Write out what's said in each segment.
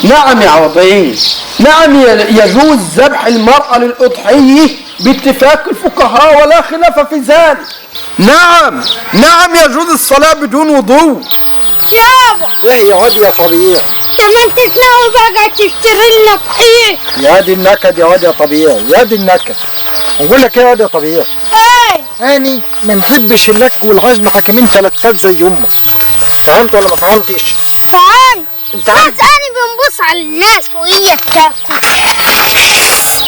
نعم يا عوضين، نعم يجوز ذبح المرأة للأضحية باتفاق الفقهاء ولا خلاف في ذلك. نعم يجوز الصلاة بدون وضوء. يابا ايه يا واد يا طبيعي؟ طب ما انت تلاقوا بقى تشتري لنا طحين. يا دي النكد يا واد يا طبيعي، يا دي النكد. اقول لك ايه يا واد يا طبيعي؟ اني ما نحبش اللك والعجن حاكمين تلاتات زي امك. فهمت ولا ما فهمتش؟ فهمت. انت بس انا بنبص على الناس وهي بتاكل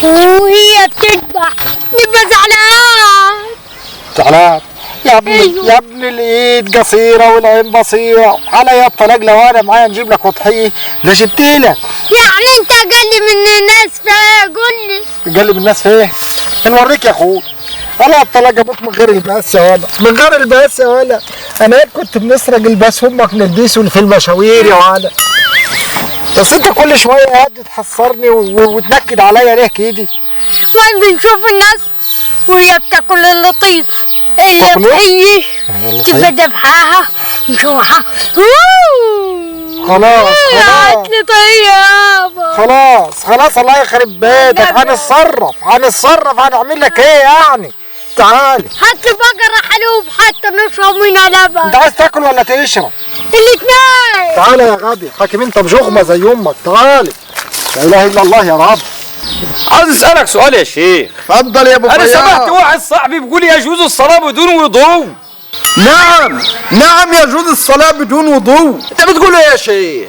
وهي بتذبح نبقى زعلان يا ابني. أيوه. يا ابني الايد قصيره والعين بصيره، على يا طلاق لو انا معايا نجيب لك اضحيه لا جبت لك. يعني انت اقل من الناس قول لي. قال من الناس في ايه؟ نوريك يا اخوي. انا الطلاق ابوك من غير الباس يا ولد، من غير الباس يا ولد. انا كنت بنسرق الباس امك نلبسه في المشاوير يا ولد. بس انت كل شويه قاعد تحصرني وتنكد عليا ليه كده؟ ما بنشوف الناس وهي بتاكل اللطيف الطحية تبقى ذبحاها نشوحها. خلاص هاتلي طيابة. خلاص الله يخرب بيتك. هنتصرف هنعمل لك ايه يعني؟ تعالي هاتلي بقرة حلوب حتى نشرب منها لبن. انت عايز تاكل ولا تشرب؟ الاتنين. تعالى يا غبي حاكم انت بجغمه زي امك. تعالي. لا اله الا الله يا رب. عايز اسالك سؤال يا شيخ. اتفضل يا ابو انا فياض. سمعت واحد صاحبي بيقول يجوز الصلاه بدون وضوء. نعم يجوز الصلاة بدون وضوء. انت بتقول ايه يا شيخ؟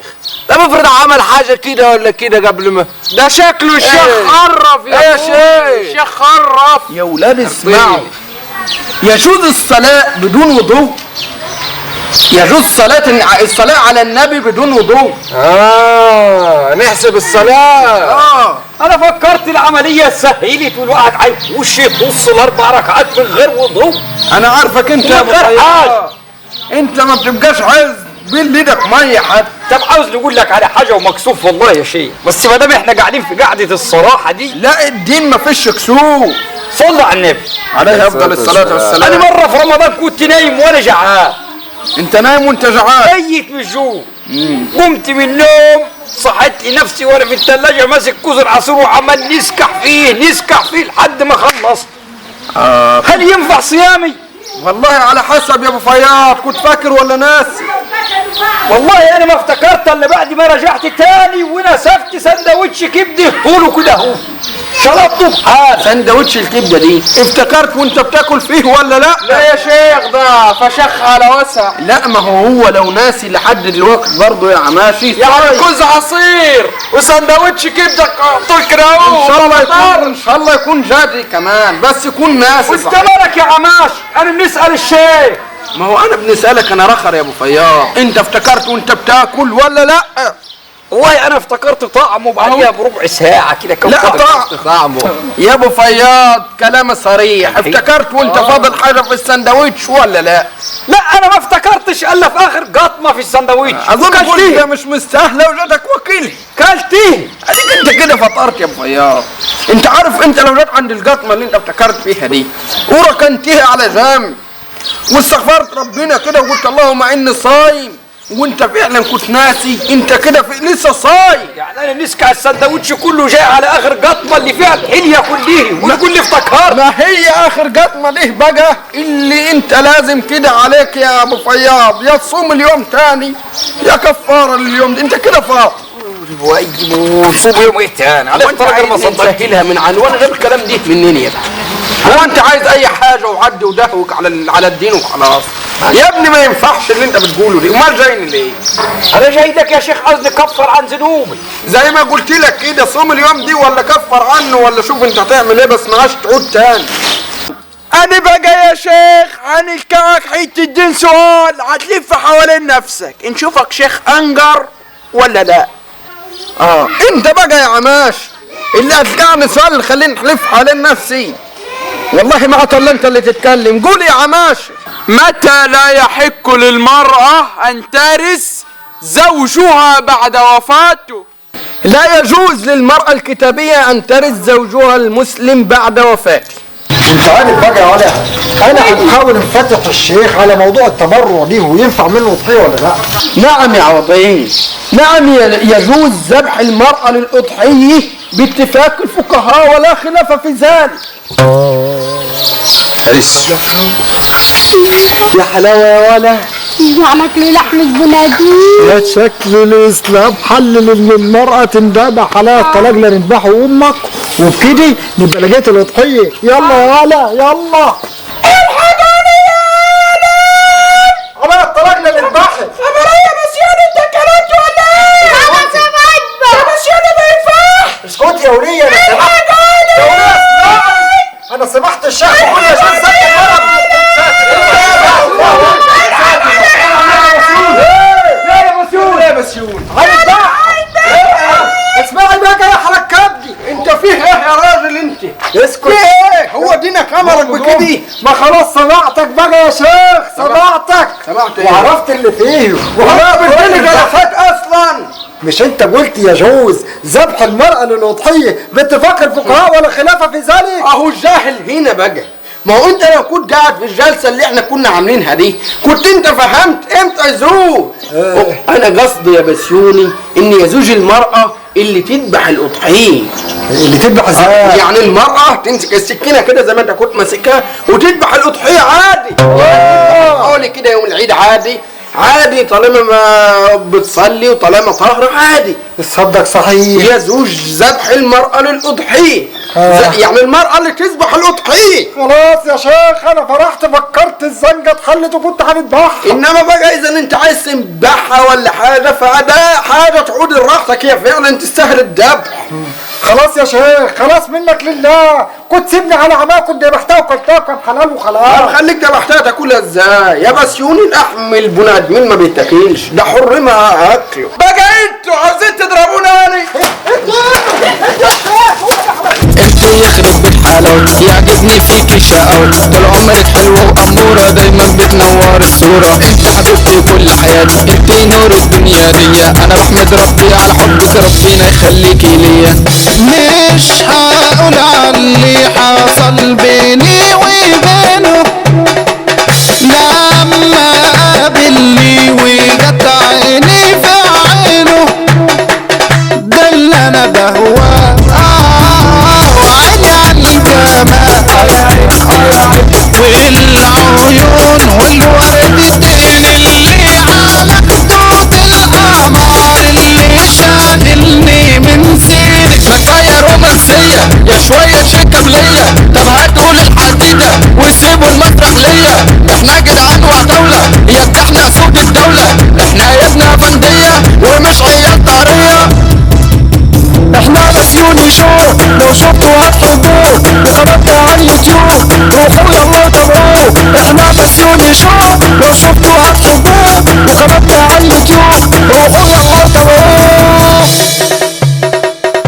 طب افرض عمل حاجه كده ولا كده قبل ما ده شكله الشيخ خرف يا شيخ. الشيخ خرف يا ولاد اسمعوا، يجوز الصلاة بدون وضوء. يجوز الصلاة على النبي بدون وضوء. نحسب الصلاه. انا فكرت العمليه سهلت والواحد هيخش يبص الاربع ركعات من غير وضوء. انا عارفك انت يا ابو من غير فياض، حاجة. انت ما بتبقاش عايز بين ايدك ميه حتى. طب عاوز نقول لك على حاجه ومكسوف والله يا شيخ، بس ما دام احنا قاعدين في قعده الصراحه دي. لا الدين ما فيش كسوف. صلى على النبي عليه افضل الصلاة والسلام. انا مره في رمضان كنت نايم وانا جعان. انت نايم وانت جعان؟ ميت من الجوع. قمت من النوم صحيت نفسي وانا في الثلاجه ماسك كوز العصير وعمال نسكح فيه لحد ما خلصت. هل ينفع صيامي؟ والله على حسب يا ابو فياض، كنت فاكر ولا ناسي؟ والله انا ما افتكرت الا بعد ما رجعت تاني ونسفت سندوتش كبده طوله كده اهو شربته بحال. سندوتش الكبده دي افتكرت وانت بتاكل فيه ولا لا؟ لا يا شيخ ده فشخ على وسع. لا ما هو لو ناسي لحد دلوقتي برضه يا عماشي يعني كوز عصير وسندوتش كبده طول كده اهو. ان شاء الله يكون جادي كمان، بس يكون ناسي. وانت مالك يا عماش؟ انا بنسال الشيخ. ما هو انا بنسالك انا رخر يا ابو فياض، انت افتكرت وانت بتاكل ولا لا؟ والله انا افتكرت طعمه بعديها بربع ساعه كده كم لا طعمه يا ابو فياض كلام صريح، افتكرت وانت فاضل حاجه في السندوتش ولا لا؟ لا انا ما افتكرتش الا في اخر قطمه في السندوتش. اظن كلتيه مش مستاهله وجاتك وكيل. كلتيه اديك انت كده فطرت يا ابو فياض. انت عارف انت لو جات عند القطمه اللي انت افتكرت فيها دي وركنتيها على جنب واستغفرت ربنا كده وقلت اللهم اني صايم وانت فعلا كنت ناسي، انت كده لسه صايم. يعني انا نسكع السندوتش كله جاي على اخر قطمه اللي فيها الحليه كلها وتقول لي افتكرت؟ ما هي اخر قطمه ليه بقى اللي انت لازم كده عليك يا ابو فياض، يا تصوم اليوم تاني يا كفاره اليوم دي، انت كده فاطر. ونصوم يوم ايه تاني؟ على الطريقه ما صدقتها من عنوان غير الكلام دي منين يا بقى؟ هو انت عايز اي حاجه وعدي ودهوك على الدين وخلاص؟ يا ابني ما ينفعش اللي انت بتقوله دي، امال جايني ليه؟ انا جاي لك يا شيخ قصدي كفر عن ذنوبي زي ما قلت لك كده، صوم اليوم دي ولا كفر عنه ولا شوف انت هتعمل ايه، بس ما عادش تعود تاني. انا بقى يا شيخ هنلكعك حته الدين سؤال هتلف حوالين نفسك، نشوفك شيخ انقر ولا لا. انت بقى يا عماش اللي هتلقعني سؤال خليني نحلف حوالين نفسي. والله ما الا انت اللي تتكلم، قول يا عماش. متى لا يحق للمرأة ان ترث زوجها بعد وفاته؟ لا يجوز للمرأة الكتابية ان ترث زوجها المسلم بعد وفاته. انت عارف بقى يا ولا، انا هنحاول نفتح الشيخ على موضوع التبرع دي وينفع منه اضحيه ولا لا. نعم يا عوضين، نعم يجوز ذبح المرأة للأضحية باتفاق الفقهاء ولا خلاف في ذلك. يا حلاوه يا ولا، معنك لي لحم البنادين. يا شكل الاسلام حلل ان المرأة تنذبح عليها الطلاق لا نذبحه امك، وبكده نبقى لقيت الاضحية. يلا يا ولا يلا. الحقوني يا ولا، عليها الطلاق لا نذبحها. خبرية مسيون انت كلمت ولا ايه؟ انا سمعت يا مسيون ما ينفعش. اسكت يا ولية، انا سمحت يا ولية، اسمعي، انا سمحت الشيخ كل يا شيخ سكت اسمعي بقى يا حركات دي. انت فيه ايه يا راجل انت؟ اسكت. ايه هو دينك امرك بكده؟ ما خلاص سمعتك بقى يا شيخ، سمعتك سمعت ايه؟ وعرفت اللي فيه وهو بالدين جلسات اصلا. مش انت قلت يجوز ذبح المرأة للأضحية باتفاق الفقهاء ولا خلاف في ذلك؟ اهو الجاهل هنا بقى. ما هو انت لو كنت قاعد في الجلسه اللي احنا كنا عاملينها دي كنت انت فهمت امتى يزوج. انا قصدي يا بسيوني ان يزوج المراه اللي تذبح الاضحيه. اللي تذبح ازاي؟ يعني المراه تمسك السكينه كده زي ما انت كنت ماسكها وتذبح الاضحيه عادي. قولي كده يوم العيد عادي عادي، طالما ما بتصلي وطالما طاهره عادي. تصدق صحيح. يزوج ذبح المرأة للأضحية. يعني المرأة اللي تذبح الأضحية. خلاص يا شيخ انا فرحت، فكرت الزنقة اتحلت وكنت هنذبحها. انما بقى اذا انت عايز تذبحها ولا حاجة فده حاجة تعود لراحتك، هي فعلا تستاهل الذبح. خلاص يا شيخ، خلاص منك لله، كنت سيبني على عماه، كنت ذبحتها وكلتها كان حلال وخلاص. خليك ذبحتها تاكلها ازاي؟ يا بسيوني لحم البني ادمين ما بيتاكلش، ده حرمها اكله. بقى انتوا عاوزين تضربوناني؟ انت يخرب بيت حلاوتك، يعجبني فيكي شقاوتك، طول عمرك حلوة وأمورة دايما بتنور الصورة. انت حبيبتي كل حياتي، انت نور الدنيا دي، انا بحمد ربي على حبك، ربنا يخليكي ليا. مش هقول على اللي حصل بيني وبينه لما قابلني وجت عيني في عينه، ده اللي انا بهواه وعيني على الجمال والعيون والوردتين اللي على خدود القمر اللي شاغلني من سيرك. ما كفايه رومانسيه يا شويه شيك قبليه، طب هاتوا الحديده وسيبوا المسرح ليا. احنا جدعان وعتاوله يا احنا صوت الدوله، احنا يدنا فنديه ومش عيال طاريه. احنا بسيوني شو لو شفتوا هتحبوه، وقناتنا على اليوتيوب روحوا يلا تابعوه. احنا بسيوني شو